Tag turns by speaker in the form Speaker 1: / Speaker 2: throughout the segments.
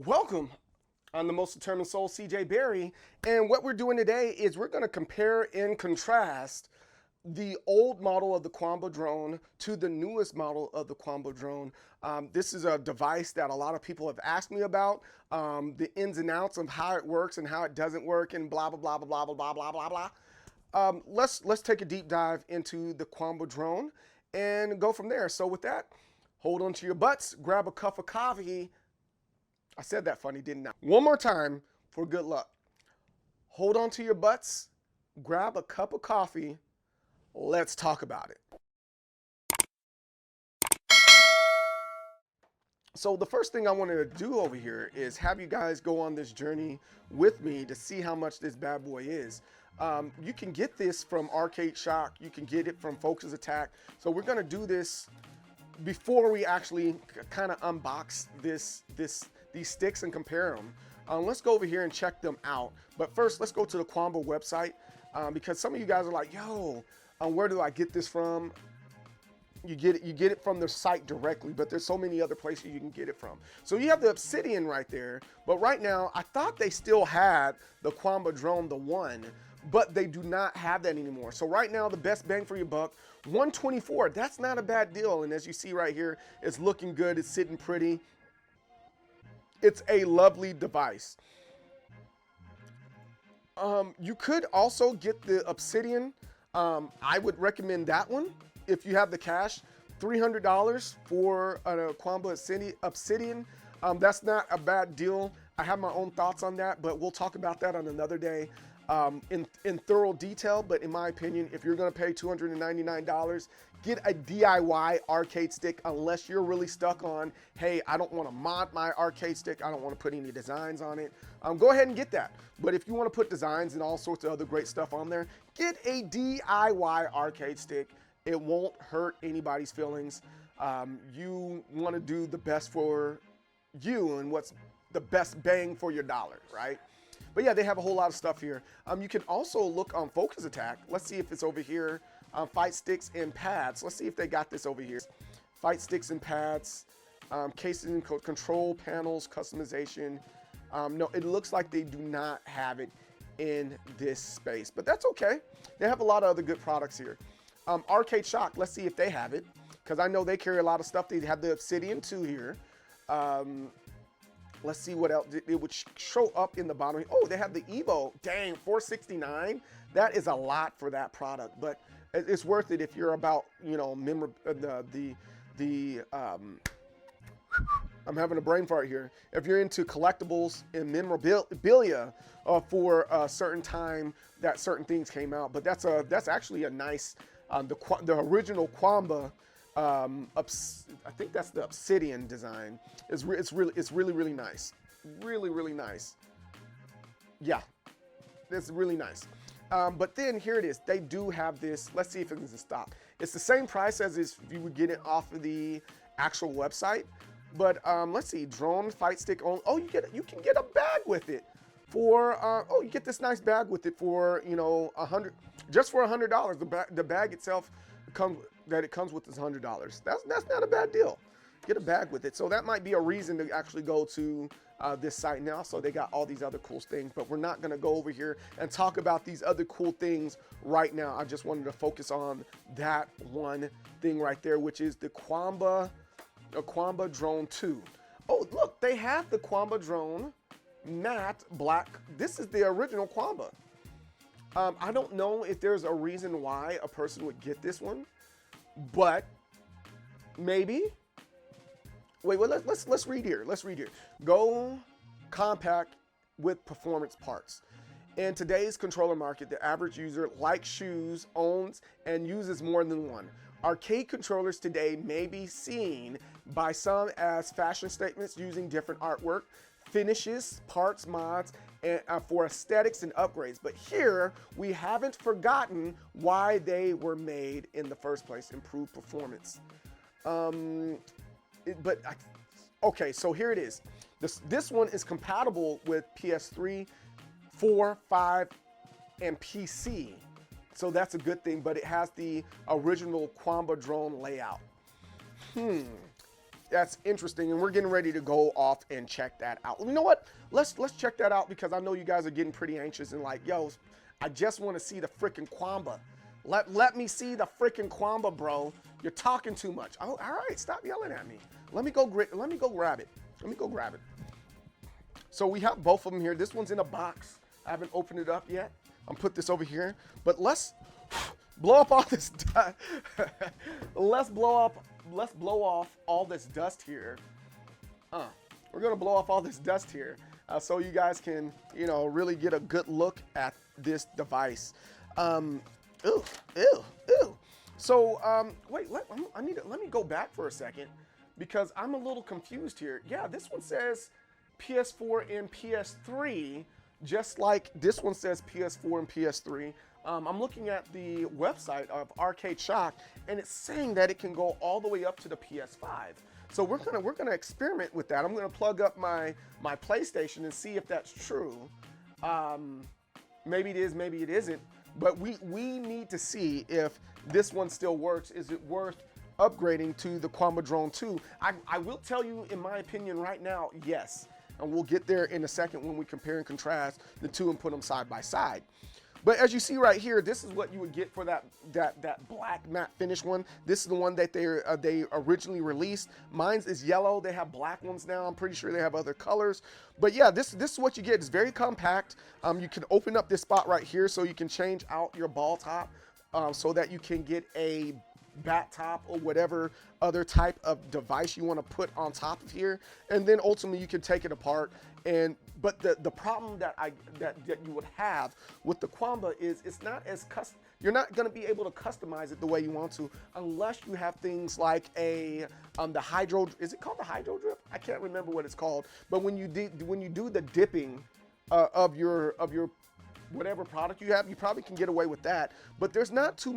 Speaker 1: Welcome. I'm the most determined soul, CJ Berry, and what we're doing today is we're going to compare and contrast the old model of the Qanba drone to the newest model of the Qanba drone. This is a device that a lot of people have asked me about, the ins and outs of how it works and how it doesn't work, and blah blah blah blah blah blah blah blah blah. Let's take a deep dive into the Qanba drone and go from there. So with that, hold on to your butts, grab a cup of coffee. I said that funny, didn't I? One more time for good luck. Hold on to your butts, grab a cup of coffee, let's talk about it. So the first thing I wanted to do over here is have you guys go on this journey with me to see how much this bad boy is. You can get this from Arcade Shock, you can get it from Focus Attack. So we're gonna do this before we actually kind of unbox these sticks and compare them. Let's go over here and check them out. But first, let's go to the Qanba website because some of you guys are like, yo, where do I get this from? You get it from the site directly, but there's so many other places you can get it from. So you have the Obsidian right there, but right now, I thought they still had the Qanba drone, the one, but they do not have that anymore. So right now, the best bang for your buck, 124, that's not a bad deal. And as you see right here, it's looking good, it's sitting pretty. It's a lovely device. You could also get the Obsidian. I would recommend that one if you have the cash. $300 for a Qanba Obsidian. That's not a bad deal. I have my own thoughts on that, but we'll talk about that on another day in thorough detail. But in my opinion, if you're going to pay $299, get a DIY arcade stick unless you're really stuck on, hey, I don't want to mod my arcade stick. I don't want to put any designs on it. Go ahead and get that. But if you want to put designs and all sorts of other great stuff on there, get a DIY arcade stick. It won't hurt anybody's feelings. You want to do the best for you and what's the best bang for your dollar, right? But yeah, they have a whole lot of stuff here. You can also look on Focus Attack. Let's see if it's over here. Fight sticks and pads. Let's see if they got this over here. Fight sticks and pads, cases and control panels, customization. No, it looks like they do not have it in this space, but that's okay. They have a lot of other good products here. Arcade Shock, let's see if they have it, because I know they carry a lot of stuff. They have the Obsidian 2 here. Let's see what else. It would show up in the bottom. Oh, they have the Evo. Dang, $469. That is a lot for that product, but it's worth it if you're about, you know, I'm having a brain fart here. If you're into collectibles and memorabilia for a certain time that certain things came out, but that's actually a nice. The original Qanba, I think that's the Obsidian design. It's really nice, really nice. Yeah, it's really nice. But then here it is. They do have this. Let's see if it's in stock. It's the same price as if you would get it off of the actual website. But let's see, drone fight stick on. Oh, you can get a bag with it for. Oh, you get this nice bag with it for, you know, just for $100. The bag itself comes with is $100. That's not a bad deal. Get a bag with it. So that might be a reason to actually go to this site now. So they got all these other cool things, but we're not going to go over here and talk about these other cool things right now. I just wanted to focus on that one thing right there, which is the Qanba Drone 2. Oh, look, they have the Qanba Drone matte black. This is the original Qanba. I don't know if there's a reason why a person would get this one, but maybe. Wait, well, let's read here. Let's read here. Go compact with performance parts. In today's controller market, the average user likes shoes, owns, and uses more than one. Arcade controllers today may be seen by some as fashion statements using different artwork, finishes, parts, mods, and for aesthetics and upgrades. But here, we haven't forgotten why they were made in the first place: improved performance. Okay, so here it is. This one is compatible with PS3, 4, 5, and PC. So that's a good thing, but it has the original Qanba drone layout. that's interesting, and we're getting ready to go off and check that out. You know what? Let's check that out, because I know you guys are getting pretty anxious and like, yo, I just want to see the freaking Qanba. Let me see the freaking Qanba, bro. You're talking too much. Oh, all right, stop yelling at me. Let me go grab it. Let me go grab it. So we have both of them here. This one's in a box. I haven't opened it up yet. I'll put this over here. But let's blow up all this dust. Let's blow off all this dust here. We're gonna blow off all this dust here, so you guys can, you know, really get a good look at this device. Ew. So wait, let me go back for a second, because I'm a little confused here. Yeah, this one says PS4 and PS3, just like this one says PS4 and PS3. I'm looking at the website of Arcade Shock, and it's saying that it can go all the way up to the PS5. So we're gonna experiment with that. I'm gonna plug up my PlayStation and see if that's true. Maybe it is, maybe it isn't. But we need to see if this one still works. Is it worth upgrading to the Qanba Drone 2? I will tell you, in my opinion right now, yes. And we'll get there in a second when we compare and contrast the two and put them side by side. But as you see right here, this is what you would get for that black matte finish one. This is the one that they originally released. Mine's is yellow. They have black ones now. I'm pretty sure they have other colors. But yeah, this is what you get. It's very compact. You can open up this spot right here so you can change out your ball top, so that you can get a bat top or whatever other type of device you want to put on top of here. And then ultimately you can take it apart. But the problem that you would have with the Qanba is it's not as custom. You're not going to be able to customize it the way you want to, unless you have things like the hydro. Is it called the hydro drip? I can't remember what it's called. But when you do the dipping of your whatever product you have, you probably can get away with that. But there's not too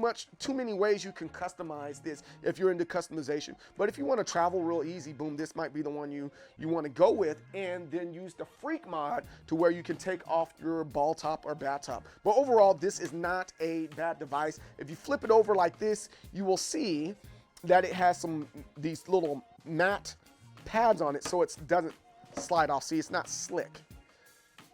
Speaker 1: many ways you can customize this if you're into customization. But if you want to travel real easy, boom, this might be the one you want to go with, and then use the freak mod to where you can take off your ball top or bat top. But overall, this is not a bad device. If you flip it over like this, you will see that it has these little matte pads on it, so it doesn't slide off. See, it's not slick.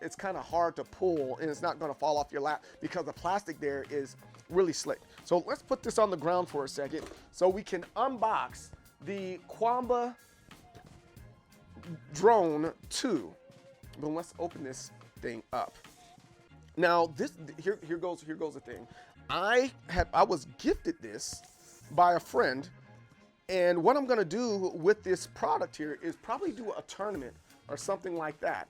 Speaker 1: It's kind of hard to pull, and it's not going to fall off your lap because the plastic there is really slick. So let's put this on the ground for a second so we can unbox the Qanba Drone 2. But let's open this thing up. Now here goes the thing. I was gifted this by a friend, and what I'm going to do with this product here is probably do a tournament or something like that.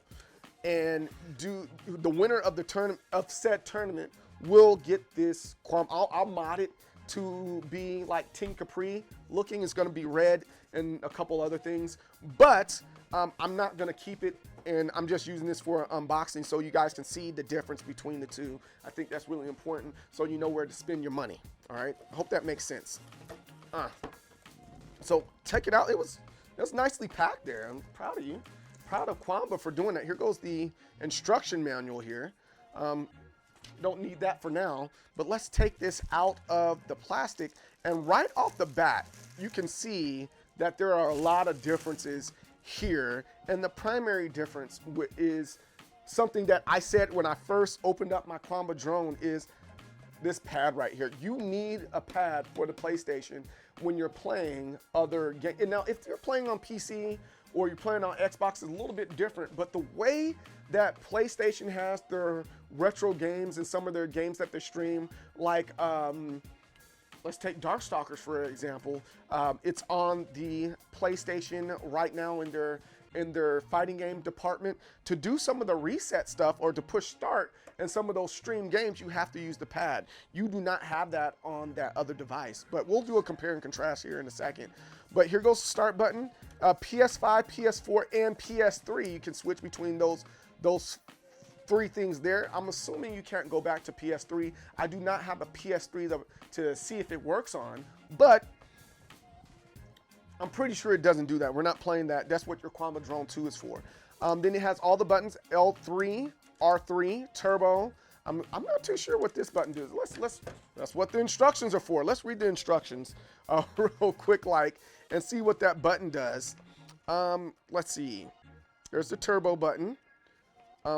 Speaker 1: And the winner of said tournament will get this Qanba. I'll mod it to be like Team Capri looking. It's going to be red and a couple other things, but I'm not going to keep it, and I'm just using this for unboxing so you guys can see the difference between the two. I think that's really important, so you know where to spend your money. All right, I hope that makes sense. So check it out. It was nicely packed there. I'm proud of you. Proud of Qanba for doing that. Here goes the instruction manual here. Don't need that for now, but let's take this out of the plastic, and right off the bat you can see that there are a lot of differences here, and the primary difference is something that I said when I first opened up my Qanba Drone is this pad right here. You need a pad for the PlayStation when you're playing other games. And now if you're playing on PC or you're playing on Xbox, it's a little bit different, but the way that PlayStation has their retro games and some of their games that they stream, like let's take Darkstalkers for example. It's on the PlayStation right now in their fighting game department. To do some of the reset stuff or to push start and some of those stream games, you have to use the pad. You do not have that on that other device, but we'll do a compare and contrast here in a second. But here goes the start button. PS5, PS4, and PS3. You can switch between those three things there. I'm assuming you can't go back to PS3. I do not have a PS3 to see if it works on, but I'm pretty sure it doesn't do that. We're not playing that. That's what your Qanba Drone 2 is for. Then it has all the buttons: L3, R3, turbo. I'm not too sure what this button does. That's what the instructions are for. Let's read the instructions real quick. Like, and see what that button does. Let's see. There's the turbo button.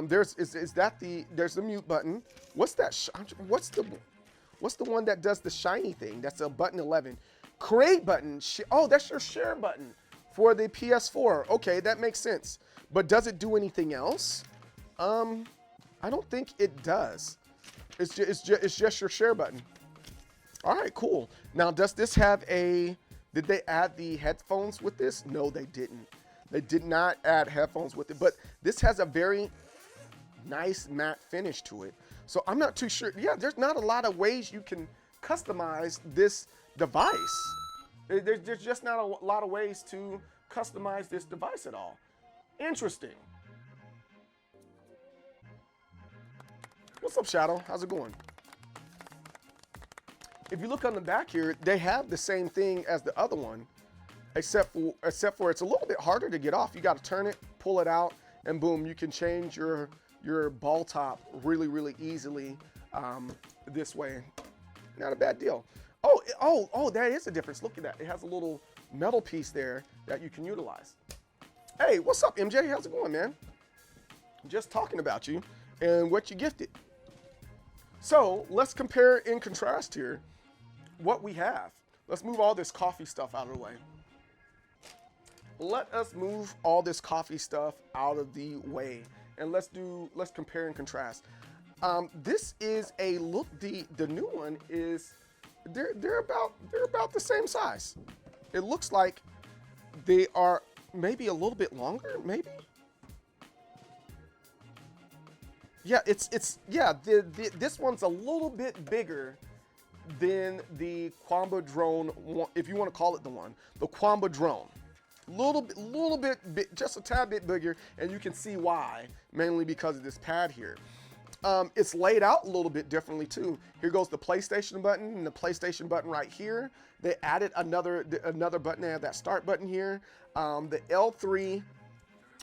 Speaker 1: There's the mute button. What's that? What's the one that does the shiny thing? That's a button 11. Create button. Oh, that's your share button for the PS4. Okay, that makes sense. But does it do anything else? I don't think it does. It's just your share button. All right, cool. Now, does this have a? Did they add the headphones with this? No, they didn't. They did not add headphones with it. But this has a very nice matte finish to it. So I'm not too sure. Yeah, there's not a lot of ways you can customize this device. There's just not a lot of ways to customize this device at all. Interesting. What's up, Shadow? How's it going? If you look on the back here, they have the same thing as the other one, except for it's a little bit harder to get off. You got to turn it, pull it out, and boom, you can change your ball top really easily this way. Not a bad deal. Oh, that is a difference. Look at that. It has a little metal piece there that you can utilize. Hey, what's up, MJ? How's it going, man? Just talking about you and what you gifted. So let's compare and contrast here what we have. Let's move all this coffee stuff out of the way. Let us move all this coffee stuff out of the way, and let's compare and contrast. This is a look. The new one is they're about the same size. It looks like they are maybe a little bit longer, maybe. Yeah, this one's a little bit bigger than the Qanba Drone, if you want to call it the Qanba Drone. Little bit, just a tad bit bigger, and you can see why, mainly because of this pad here. It's laid out a little bit differently too. Here goes the PlayStation button and the PlayStation button right here. They added another button. They have that start button here. The L3,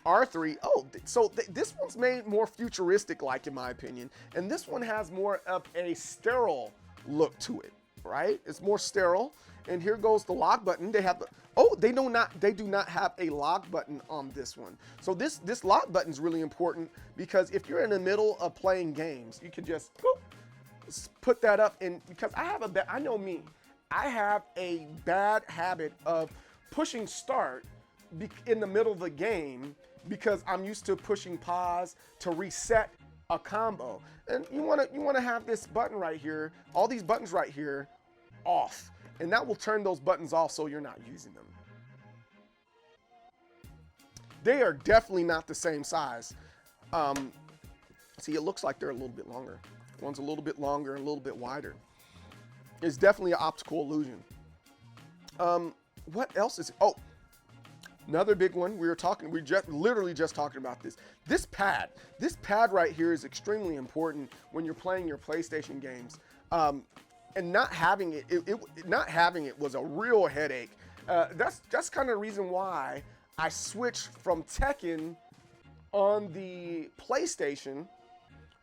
Speaker 1: R3. Oh, so this one's made more futuristic, like, in my opinion, and this one has more of a sterile look to it, right? It's more sterile. And here goes the lock button. They have the they do not have a lock button on this one. So this lock button is really important, because if you're in the middle of playing games, you can just put that up. And because I know me, I have a bad habit of pushing start in the middle of the game, because I'm used to pushing pause to reset a combo. And you want to have this button right here, all these buttons right here, off. And that will turn those buttons off so you're not using them. They are definitely not the same size. See, it looks like they're a little bit longer. One's a little bit longer and a little bit wider. It's definitely an optical illusion. What else is it? Oh, another big one. We literally just talking about this. This pad right here is extremely important when you're playing your PlayStation games. And not having it was a real headache. That's kind of the reason why I switched from Tekken on the PlayStation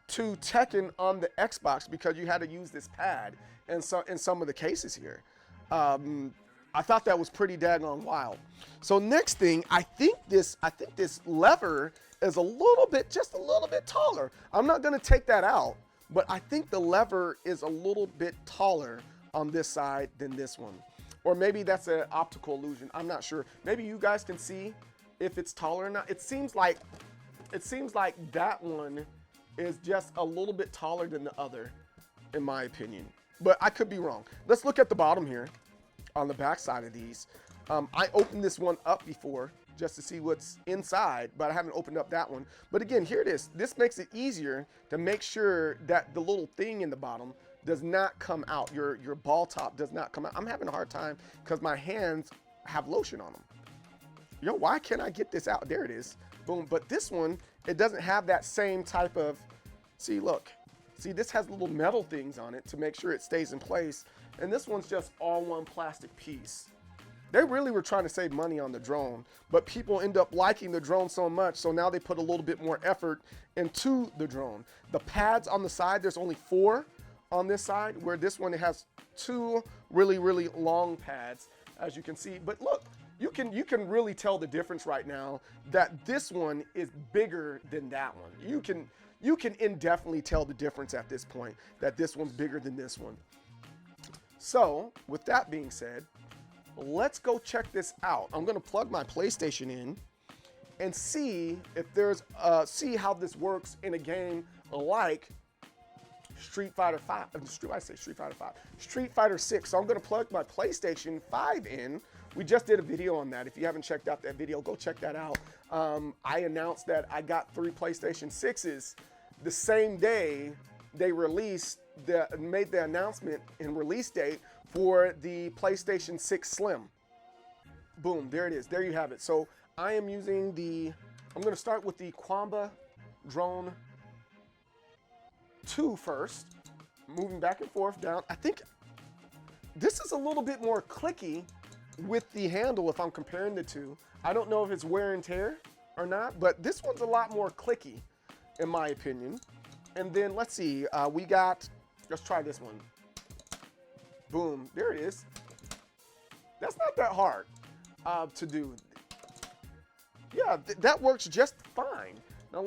Speaker 1: to Tekken on the Xbox, because you had to use this pad in some of the cases here. I thought that was pretty daggone wild. So next thing, I think this lever is just a little bit taller. I'm not gonna take that out, but I think the lever is a little bit taller on this side than this one. Or maybe that's an optical illusion. I'm not sure. Maybe you guys can see if it's taller or not. It seems like that one is just a little bit taller than the other, in my opinion. But I could be wrong. Let's look at the bottom here on the back side of these. I opened this one up before just to see what's inside, but I haven't opened up that one. But again, here it is. This makes it easier to make sure that the little thing in the bottom does not come out. Your ball top does not come out. I'm having a hard time because my hands have lotion on them. Yo, why can't I get this out? There it is. Boom. But this one, it doesn't have that same type of, see, look. See, this has little metal things on it to make sure it stays in place. And this one's just all one plastic piece. They really were trying to save money on the drone, but people end up liking the drone so much, so now they put a little bit more effort into the drone. The pads on the side, there's only 4 on this side, where this one, it has 2 really long pads. as you can see. But look, you can really tell the difference right now that this one is bigger than that one. You can indefinitely tell the difference at this point, that this one's bigger than this one. So with that being said, let's go check this out. I'm gonna plug my PlayStation in and see if there's see how this works in a game like Street Fighter 6. So I'm gonna plug my PlayStation 5 in. We just did a video on that. If you haven't checked out that video, go check that out. I announced that I got 3 PlayStation 6s the same day they made the announcement and release date for the PlayStation 6 Slim. Boom, there it is. There you have it. So I am using I'm gonna start with the Qanba Drone 2 first, moving back and forth down. I think this is a little bit more clicky with the handle if I'm comparing the two. I don't know if it's wear and tear or not, but this one's a lot more clicky in my opinion. And then let's see, let's try this one. Boom, there it is. That's not that hard to do. Yeah, that works just fine. Now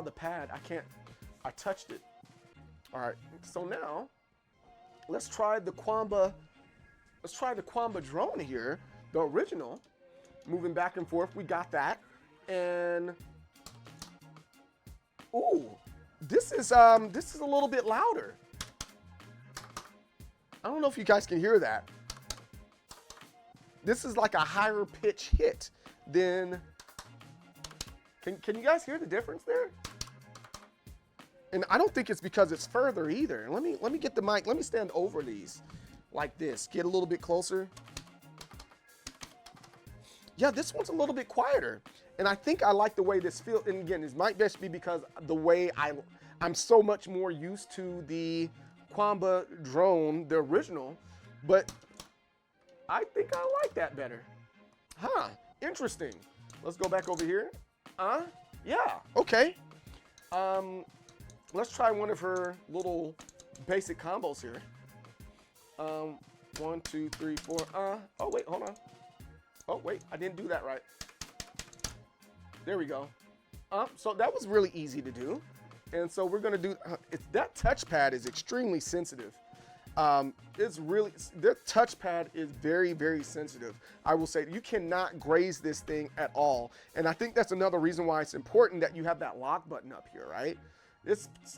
Speaker 1: the pad, I touched it. All right, so now let's try the Qanba Drone here, the original. Moving back and forth, we got that. And ooh, this is a little bit louder. I don't know if you guys can hear that. This is like a higher pitch hit than, can you guys hear the difference there? And I don't think it's because it's further either. Let me get the mic, let me stand over these like this, get a little bit closer. Yeah, this one's a little bit quieter. And I think I like the way this feels. And again, this might best be because the way I'm so much more used to the Qanba Drone, the original, but I think I like that better. Huh, interesting. Let's go back over here. Yeah, okay. Let's try one of her little basic combos here. 1, 2, 3, 4, oh wait, hold on. Oh wait, I didn't do that right. There we go. So that was really easy to do. And so we're gonna do, that touchpad is extremely sensitive. Their touchpad is very, very sensitive. I will say you cannot graze this thing at all. And I think that's another reason why it's important that you have that lock button up here, right?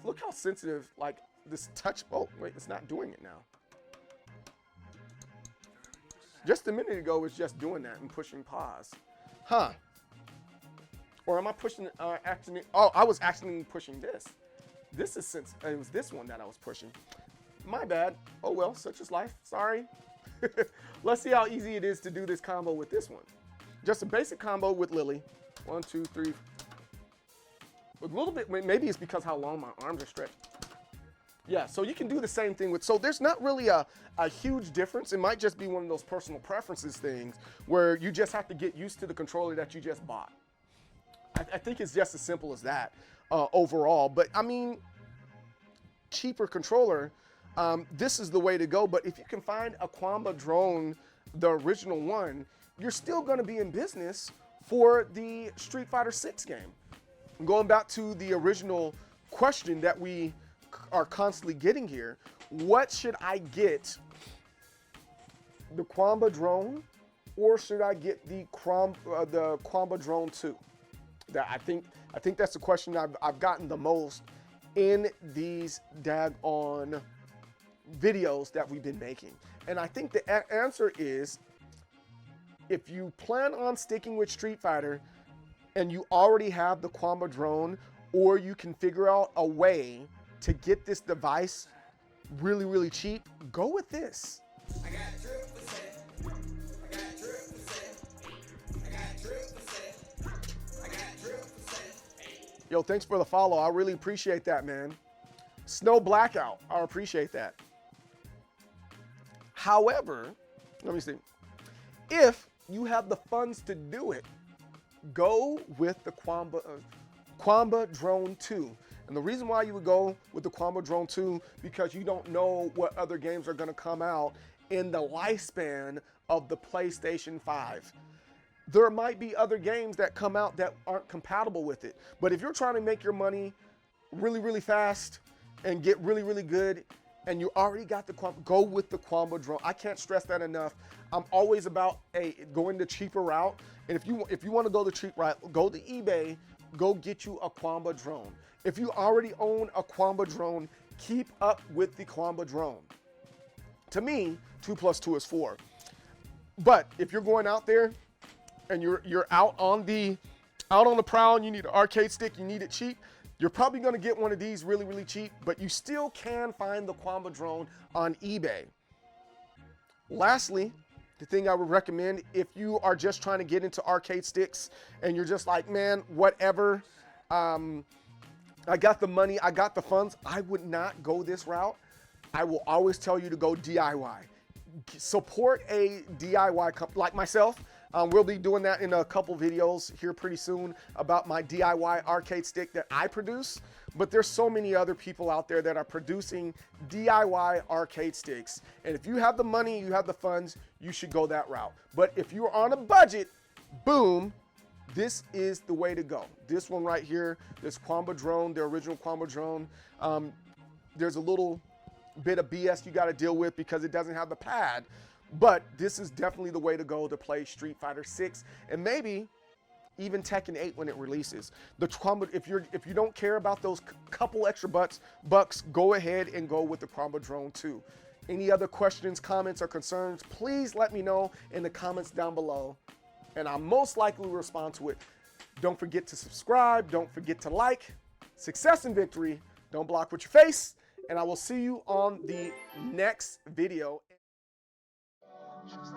Speaker 1: Look how sensitive, like this touch, oh wait, it's not doing it now. Just a minute ago, it was just doing that and pushing pause. Huh. Or am I pushing, I was actually pushing this. It was this one that I was pushing. My bad. Oh well, such is life, sorry. Let's see how easy it is to do this combo with this one. Just a basic combo with Lily. 1, 2, 3. A little bit, maybe it's because how long my arms are stretched. Yeah, so you can do the same thing with, so there's not really a huge difference. It might just be one of those personal preferences things where you just have to get used to the controller that you just bought. I think it's just as simple as that overall. But I mean, cheaper controller, this is the way to go. But if you can find a Qanba Drone, the original one, you're still gonna be in business for the Street Fighter 6 game. Going back to the original question that we are constantly getting here, what should I get? The Qanba Drone, or should I get the Qanba Drone 2? That I think that's the question I've gotten the most in these daggone videos that we've been making. And I think the answer is, if you plan on sticking with Street Fighter and you already have the Qanba Drone, or you can figure out a way to get this device really, really cheap, go with this. I got drip for set. I got drip for set. I got drip for set. I got drip for set. Yo, thanks for the follow. I really appreciate that, man. Snow Blackout, I appreciate that. However, let me see. If you have the funds to do it, go with the Qanba Drone 2. And the reason why you would go with the Qanba Drone 2, because you don't know what other games are going to come out in the lifespan of the PlayStation 5. There might be other games that come out that aren't compatible with it. But if you're trying to make your money really, really fast and get really, really good, and you already got the Qanba, go with the Qanba Drone. I can't stress that enough. I'm always about going the cheaper route. And if you want to go the cheap route, go to eBay, go get you a Qanba Drone. If you already own a Qanba Drone, keep up with the Qanba Drone. To me, 2 + 2 is 4. But if you're going out there and you're out on the prowl and you need an arcade stick, you need it cheap, you're probably going to get one of these really, really cheap, but you still can find the Qanba Drone on eBay. Lastly, the thing I would recommend if you are just trying to get into arcade sticks and you're just like, man, whatever, I got the money, I got the funds, I would not go this route. I will always tell you to go DIY. Support a DIY company like myself. We'll be doing that in a couple videos here pretty soon about my DIY arcade stick that I produce. But there's so many other people out there that are producing DIY arcade sticks. And if you have the money, you have the funds, you should go that route. But if you're on a budget, boom, this is the way to go. This one right here, this Qanba Drone, the original Qanba Drone, there's a little bit of BS you got to deal with because it doesn't have the pad. But this is definitely the way to go to play Street Fighter 6 and maybe even Tekken 8 when it releases. The Qanba, if you don't care about those couple extra bucks, go ahead and go with the Qanba Drone 2. Any other questions, comments, or concerns, please let me know in the comments down below, and I'll most likely respond to it. Don't forget to subscribe. Don't forget to like. Success and victory. Don't block with your face, and I will see you on the next video. Just